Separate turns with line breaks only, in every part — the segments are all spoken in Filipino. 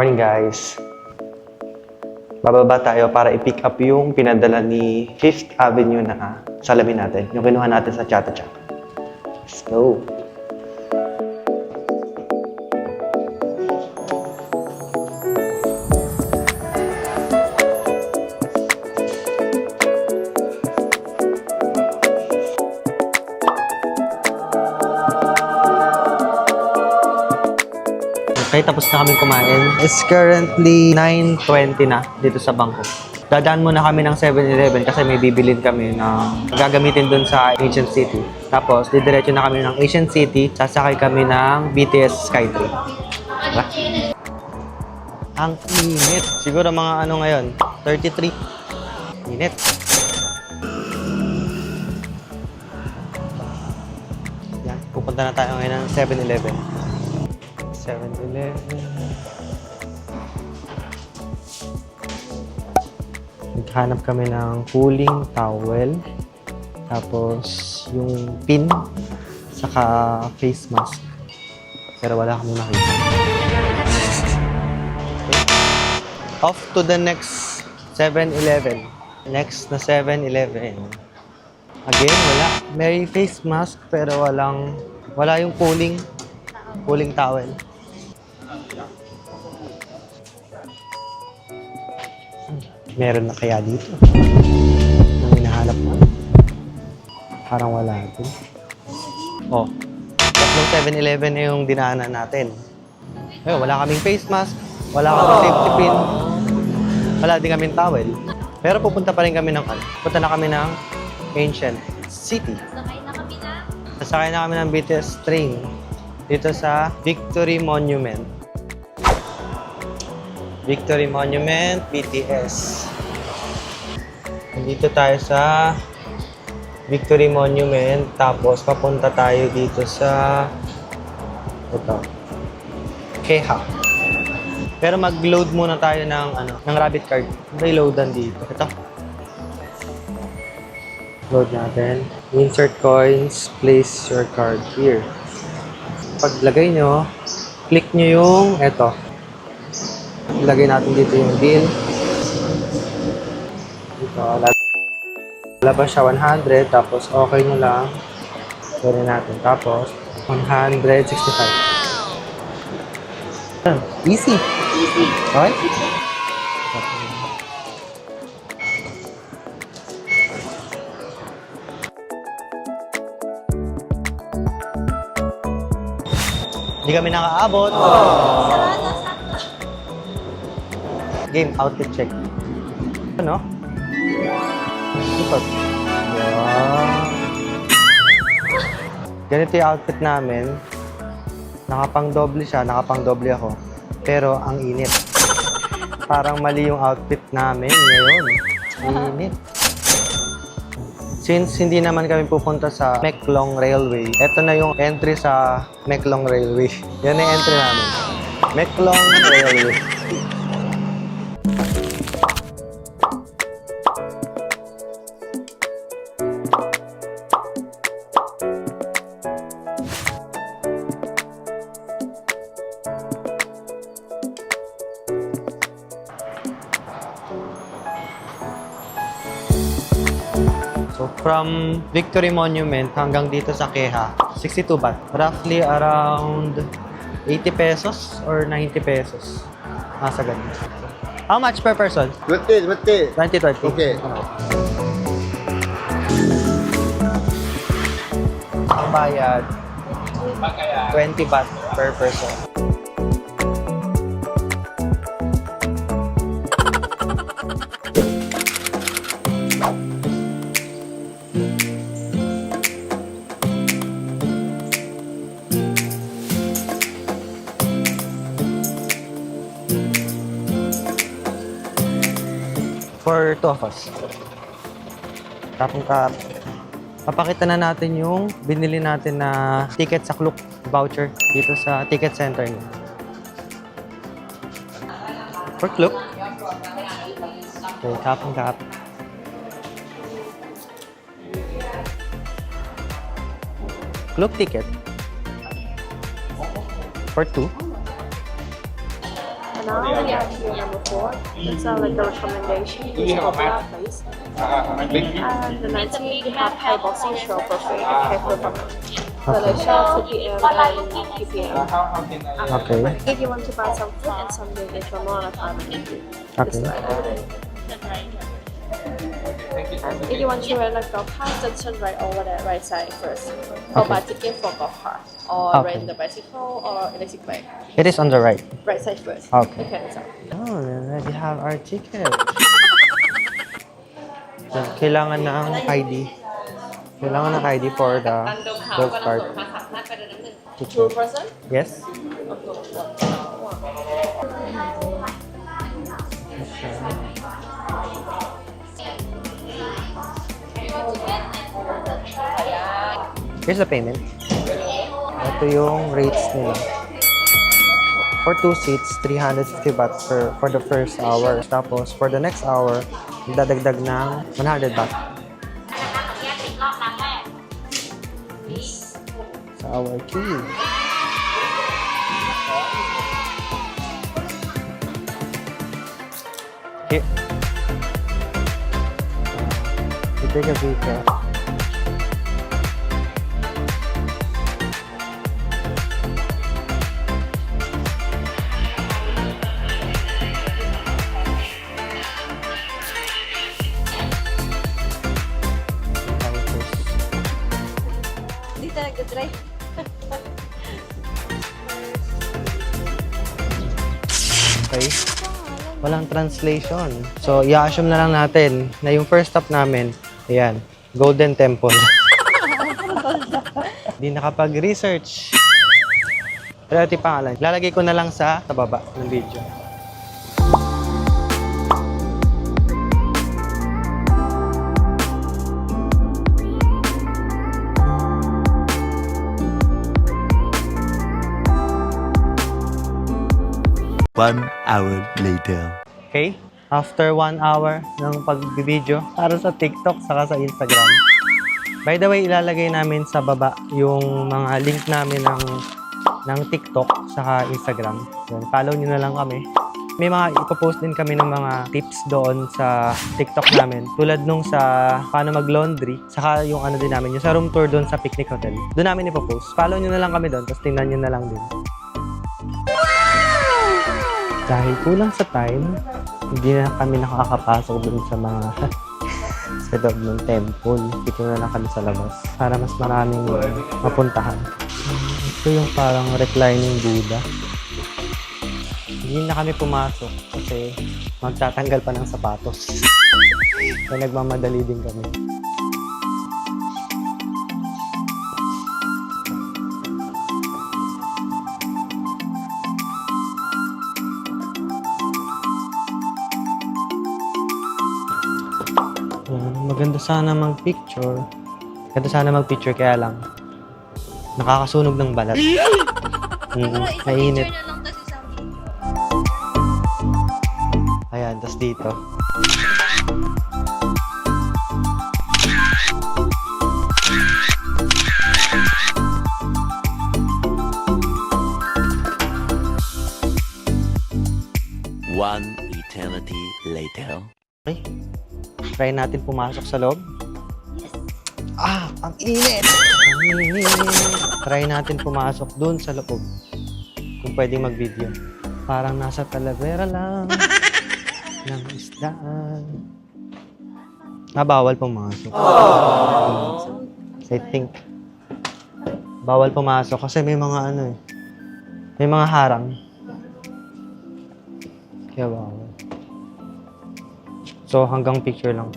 morning guys. Bababa tayo para i-pick up yung pinadala ni 5th Avenue na salamin natin. Yung kinuha natin sa Chatachat. Let's go! Okay, tapos na kami kumain. It's currently 9:20 na dito sa bangko. Dadaan muna kami ng 7-Eleven kasi may bibilin kami na gagamitin dun sa Ancient City. Tapos, didiretso na kami ng Ancient City, sasakay kami ng BTS Skytrain. Tara. Ang init. Siguro mga ano ngayon, 33. Init. Yan, pupunta na tayo ngayon ng 7-Eleven. 7-Eleven. Naghanap kami ng cooling towel. Tapos yung pin. Saka face mask. Pero wala kami makita. Okay. Off to the next 7-Eleven. Next na 7-Eleven. Again, wala. May face mask pero wala yung cooling towel. Meron na kaya dito? Ang hinahanap mo? Parang wala ito. Oh, tatlong 7-Eleven na yung dinaanan natin. Ayun, wala kaming face mask, wala kaming safety pin, wala din kaming towel. Pero pupunta pa rin kami ng Punta na kami ng Ancient City. Sasakay na kami ng BTS train dito sa Victory Monument. Victory Monument, BTS. Nandito tayo sa Victory Monument, tapos papunta tayo dito sa Keha. Pero mag-load muna tayo ng rabbit card. May loadan dito. Ito. Load natin. Insert coins, place your card here. Paglagay nyo, click nyo yung ito. Ilagay natin dito yung bill. Dito, lalabas siya 100, tapos okay nyo lang. Gawin natin. Tapos, 165. Easy. Okay? Hindi kami nakaabot. Game outfit check. Ano? Ito. Wow. Ganito yung outfit namin. Nakapang-doble siya, nakapang-doble ako. Pero ang init. Parang mali yung outfit namin ngayon. Init. Since hindi naman kami pupunta sa Meklong Railway, ito na yung entry sa Meklong Railway. Yan na yung entry namin. Meklong Railway. So, from Victory Monument hanggang dito sa Keha, 62 baht. Roughly around 80 pesos or 90 pesos. Nasa ganyan. How much per person?
20.
20.
Okay.
Ang bayad, 20 baht per person. For 2 of us. Tapos papakita na natin yung binili natin na ticket sa Klook voucher dito sa ticket center niya. For Klook. Okay, kapang-kap. Klook ticket. For 2.
And now we are here number 4. It's like a recommendation. It's popular place. And the 19 we have Thai boxing show for free at Thai Performance. The show 2 p.m. and 3 p.m.
Okay.
If you want to buy some food and some drink, it's from more than 500.
Okay.
And if you want to rent a golf cart, just turn right over there, right side first. Or buy ticket for golf cart, or
Okay.
rent the bicycle or electric bike.
It is on the right.
Right side first.
Okay.
Okay, so.
Oh, we already have our ticket. Kailangan ng ID. Kailangan ng ID for the golf cart.
Two person?
Yes? Here's the payment. Ito yung rates nila. For 2 seats, 350 baht for the first hour. Tapos, for the next hour, magdadagdag ng 100 baht. Yes. Sa our key. Here. You take a picture.
Hindi talaga try.
Okay. Walang translation. So, i-assume na lang natin na yung first stop namin, ayan, Golden Temple. Hindi nakapag-research. Pero ito yung pangalan. Lalagay ko na lang sa baba ng video.
One hour later.
Okay? After 1 hour ng pag-video para sa TikTok saka sa Instagram. By the way, ilalagay namin sa baba yung mga link namin ng TikTok saka Instagram. Yun, follow nyo na lang kami. May mga ipopost din kami ng mga tips doon sa TikTok namin. Tulad nung sa paano mag-laundry, saka yung ano din namin, yung sa room tour doon sa Picnic Hotel. Doon namin ipopost. Follow nyo na lang kami doon, tapos tingnan nyo na lang din. Dahil kulang sa time, hindi na kami nakakapasok dun sa mga sa loob ng temple. Dito na lang kami sa labas para mas maraming mapuntahan. Ito yung parang reclining Buddha. Hindi na kami pumasok kasi magtatanggal pa ng sapatos. Kaya nagmamadali din kami. Maganda sana mag-picture. Maganda sana mag-picture kaya lang nakakasunog ng balat. Mainit. Ayan, tas dito.
One eternity later.
Okay. Try natin pumasok sa loob. Ah, ang init! Ang init! Try natin pumasok dun sa loob. Kung pwedeng mag-video. Parang nasa Talavera lang. Ng isdaan. Bawal pumasok. I think. Bawal pumasok kasi may mga ano eh. May mga harang. Kaya bawal. So, hanggang picture lang.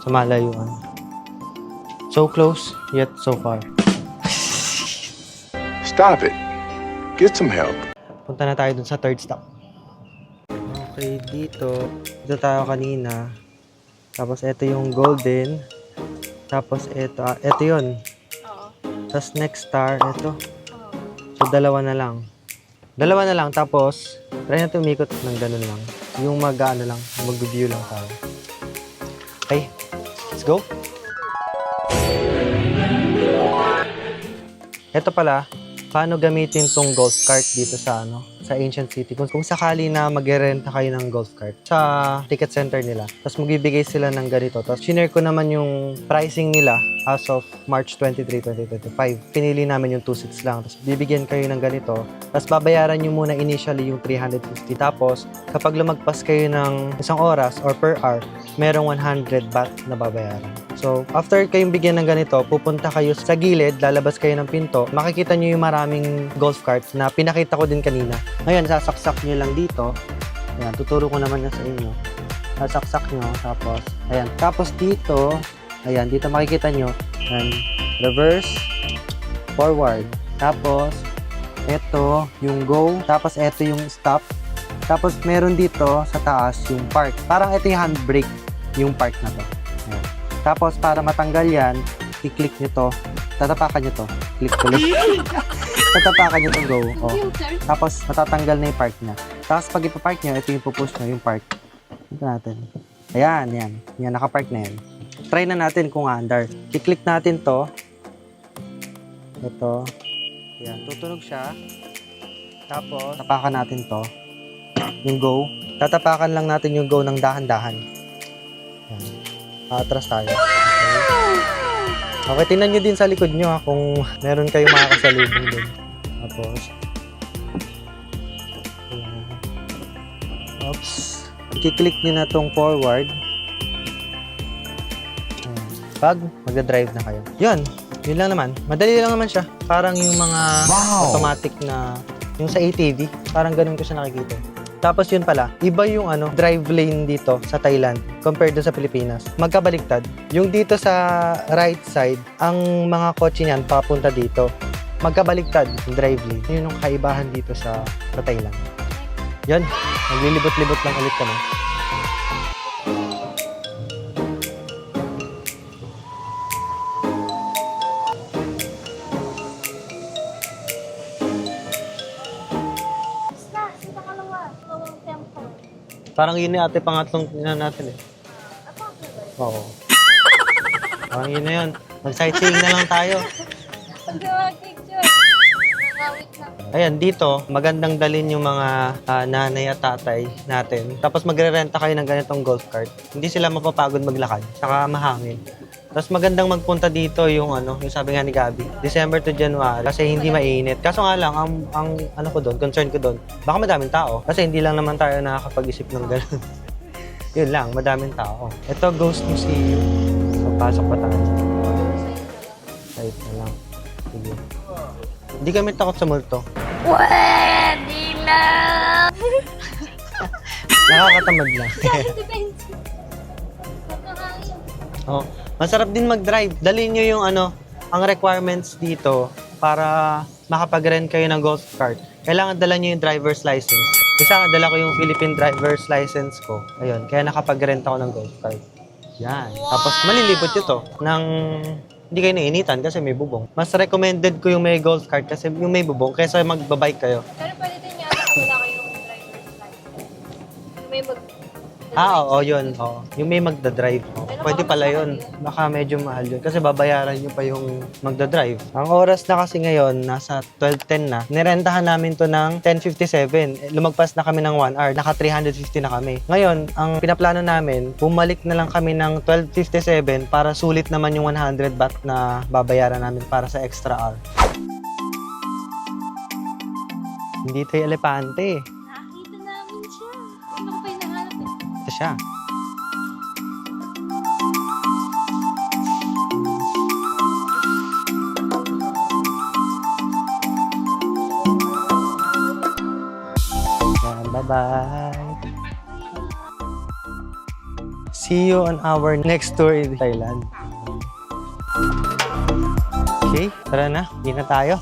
Sa malayuan. So close, yet so far.
Stop it. Get some help.
Punta na tayo dun sa third stop. Okay, dito. Dito tayo kanina. Tapos, ito yung golden. Tapos, ito. Ito yun. Tapos, next star, ito. So, dalawa na lang. Dalawa na lang. Tapos, try natin umikot ng ganun lang. Yung mag-ano lang, mag-view lang tayo. Okay, let's go. Ito pala, paano gamitin tong golf cart dito sa sa Ancient City. Kung sakali na mag-renta kayo ng golf cart sa ticket center nila, tapos magbibigay sila ng ganito. Tapos shinare ko naman yung pricing nila as of March 23, 2025. Pinili namin yung 2.6 lang. Tapos bibigyan kayo ng ganito. Tapos babayaran nyo muna initially yung 350. Tapos kapag lumagpas kayo ng isang oras or per hour, merong 100 baht na babayaran. So, after kayong bigyan ng ganito, pupunta kayo sa gilid, lalabas kayo ng pinto, makikita nyo yung maraming golf carts na pinakita ko din kanina. Ngayon, sasaksak nyo lang dito. Ayan, tuturo ko naman yan sa inyo. Sasaksak nyo, tapos, ayan. Tapos dito, ayan, dito makikita nyo, ayan, reverse, forward. Tapos, ito, yung go. Tapos, ito yung stop. Tapos, meron dito sa taas yung park. Parang ito yung handbrake, yung park na to. Ayan. Tapos, para matanggal yan, i-click nyo to. Tatapakan nyo to. Click ulit. Tatapakan nyo to go. Oh. Tapos, matatanggal na yung park niya. Tapos, pag ipapark nyo, ito yung pupush nyo, yung park. Ito natin. Ayan, yan. Yan, nakapark na yan. Try na natin kung under. I-click natin to. Ito. Ayan, tutunog siya. Tapos, tapakan natin to. Yung go. Tatapakan lang natin yung go ng dahan-dahan. Ayan. Atras tayo. Okay, tingnan nyo din sa likod nyo ha, kung meron kayong makakasalubong din. Tapos, ayan. Oops. I-click nyo na tong forward. Ayan. Pag magdadrive na kayo. Yun lang naman. Madali lang naman siya. Parang yung mga automatic na, yung sa ATV, parang ganun ko siya nakikita. Tapos yun pala, iba yung drive lane dito sa Thailand compared to sa Pilipinas. Magkabaliktad. Yung dito sa right side, ang mga kotse niyan papunta dito. Magkabaliktad yung drive lane. Yun yung kaibahan dito sa Thailand. Yan, naglilibot-libot lang ulit kami. Parang yun na ate pangatlong natin eh. Oo. Parang yun na yun. Mag-sightseeing na lang tayo. Ayan, dito, magandang dalhin yung mga nanay at tatay natin. Tapos magre-renta kayo ng ganitong golf cart. Hindi sila mapapagod maglakad. Saka mahangin. Tapos magandang magpunta dito yung yung sabi nga ni Gabi, December to January kasi hindi mainit. Kaso nga lang, ang ko doon, concern ko doon, baka madaming tao. Kasi hindi lang naman tayo nakakapag-isip ng gano'n. Yun lang, madaming tao. Ito, Ghost Museum. So, pasok pa tayo. Side na lang. Sige. Hindi kami takot sa multo.
Pwede na!
Nakakatamad lang. Oh, masarap din mag-drive. Dalhin nyo yung ang requirements dito para makapag-rent kayo ng golf cart. Kailangan dala nyo yung driver's license. Isa dala ko yung Philippine driver's license ko. Ayun, kaya nakapag-rent ako ng golf cart. Yan. Tapos malilibot ito ng hindi kayo nainitan kasi may bubong. Mas recommended ko yung may golf cart kasi yung may bubong kaysa magbabike kayo.
Pero pwede din yata kung wala kayong driver's license. Yung may
Oo, yun. Oo. Yung may magdadrive. Pwede pala yun. Baka medyo mahal yun. Kasi babayaran nyo pa yung magdadrive. Ang oras na kasi ngayon, nasa 12:10 na. Nirentahan namin to ng 10:57. Lumagpas na kami ng 1 hour. Naka 350 na kami. Ngayon, ang pinaplano namin, bumalik na lang kami ng 12:57 para sulit naman yung 100 baht na babayaran namin para sa extra hour. Hindi tayo elepante.
nakita namin siya. Ano ko pa yung nahanap eh?
Ito siya. Bye-bye. See you on our next tour in Thailand. Okay, tara na. Hindi na tayo.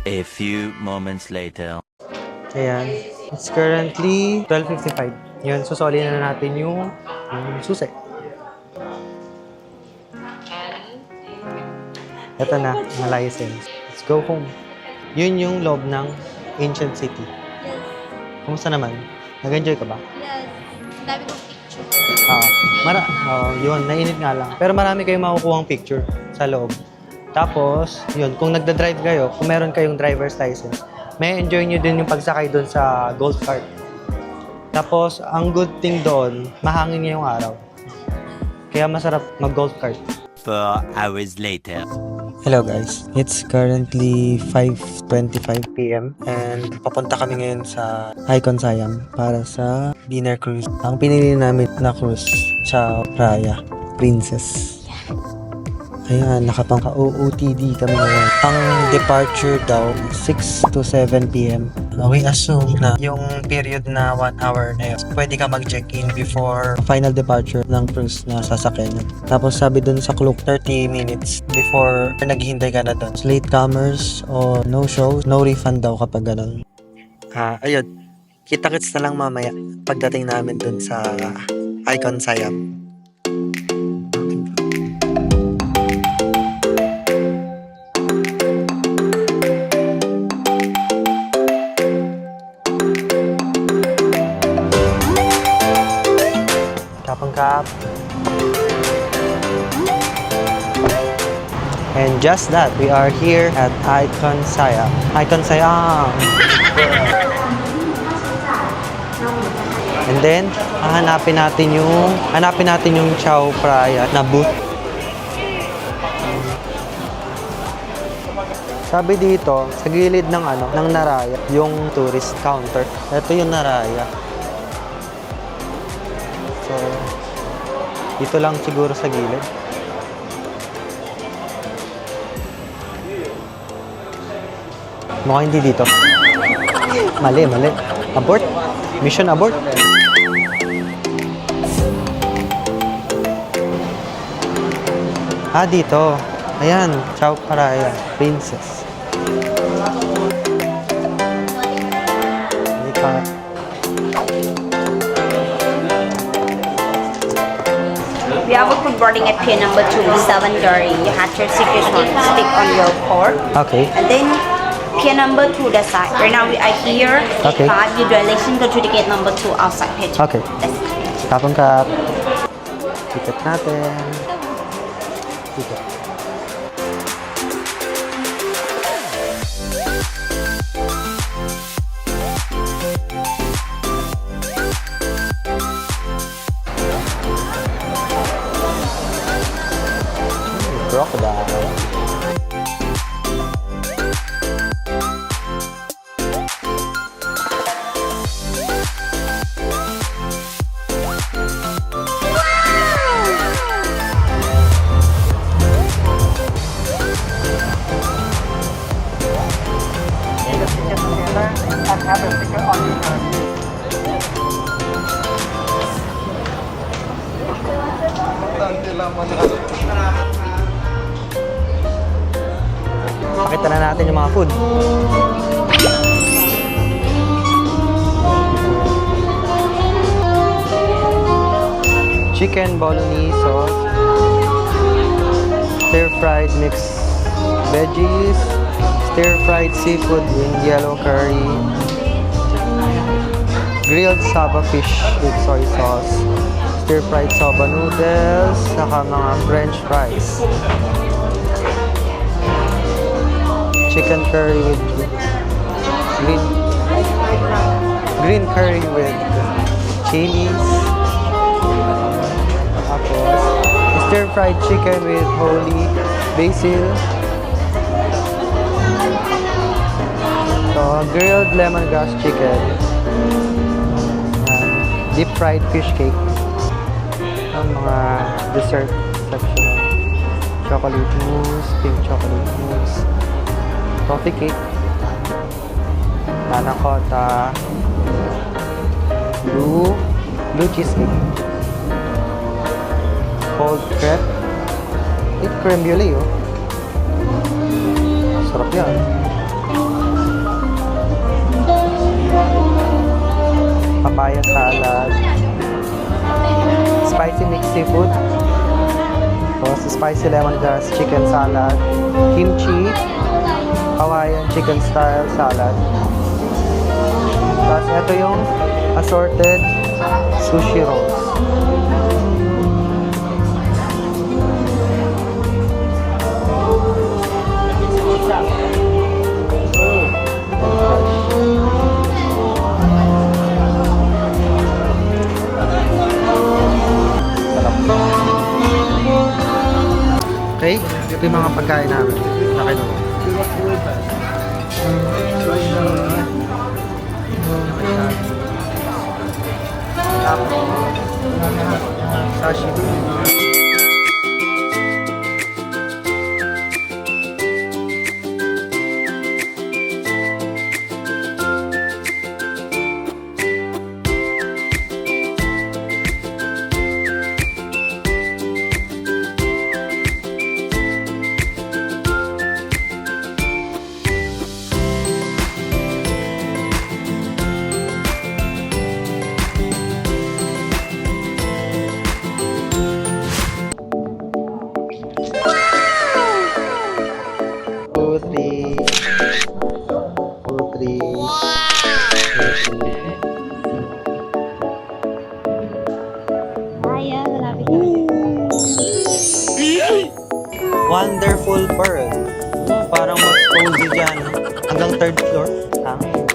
A few moments later.
Ayan. It's currently 12:55. Yun, susoli na natin yung susi. Ito na, ang license. Let's go home. Yun yung loob ng Ancient City.
Yes.
Kumusta naman? Nag-enjoy ka ba?
Yes. Dami kong picture.
Yun, nainit nga lang. Pero marami kayong makukuhang picture sa loob. Tapos, yun, kung nagda-drive kayo, kung meron kayong driver's license, may enjoy nyo din yung pagsakay doon sa golf cart. Tapos, ang good thing doon, mahangin ngayong araw. Kaya masarap mag-golf cart.
4 hours later.
Hello guys, it's currently 5:25 p.m. and papunta kami ngayon sa Icon Siam para sa dinner cruise. Ang pinili namin na cruise, Chao Phraya Princess. Ayan, nakapangka-OOTD kami ngayon. Ang departure daw, 6 to 7 p.m. We assume na yung period na 1 hour na yun, pwede ka mag-check-in before final departure ng cruise na sasakyan nyo. Tapos sabi dun sa clock, 30 minutes before naghihintay ka na dun. Latecomers o no shows, no refund daw kapag ganun. Ayun, kita-kits na lang mamaya pagdating namin dun sa Icon Siam. Kapangkap. And just that, we are here at Icon Siam. Icon Siam! And then, hanapin natin yung Chao Phraya na booth. Sabi dito, sa gilid ng Naraya, yung tourist counter. Ito yung Naraya. So, dito lang siguro sa gilid. Mukhang hindi dito. Mali. Abort. Mission abort. Dito. Ayan, Chao Phraya Princess. Lipat.
We have a food boarding at pier number 2, 7:30. You have your secret stick on your port.
Okay.
And then pier number 2, that side. Right now we are here.
Okay.
5, your direction go to the gate number 2 outside pier 2.
Okay.
That's it.
Kapangkap. Ticket natin. Ticket. Crocodile. Pakita na natin yung mga food. Chicken bolognese sauce, stir-fried mixed veggies, stir-fried seafood in yellow curry, grilled saba fish with soy sauce, stir-fried soba noodles, saka mga french fries. Chicken curry with green curry with chilies. Tapos, stir-fried chicken with holy basil. So, grilled lemongrass chicken. And deep-fried fish cake. Ang mga dessert section. Chocolate mousse, pink chocolate mousse. Coffee cake, panna cotta, blue cheesecake, cold crepe, creme brulee, oh. Sarap yan. Papaya salad, spicy mixed seafood, tapos spicy lemongrass chicken salad, kimchi, Hawaiian chicken style salad. Tapos ito yung assorted sushi rolls. mga pagkain namin na kinuha. Sashimi. Two, three. Two, three.
Kaya, malapit na.
Wonderful Pearl. Parang mas cozy dyan. Hanggang third floor. Ah.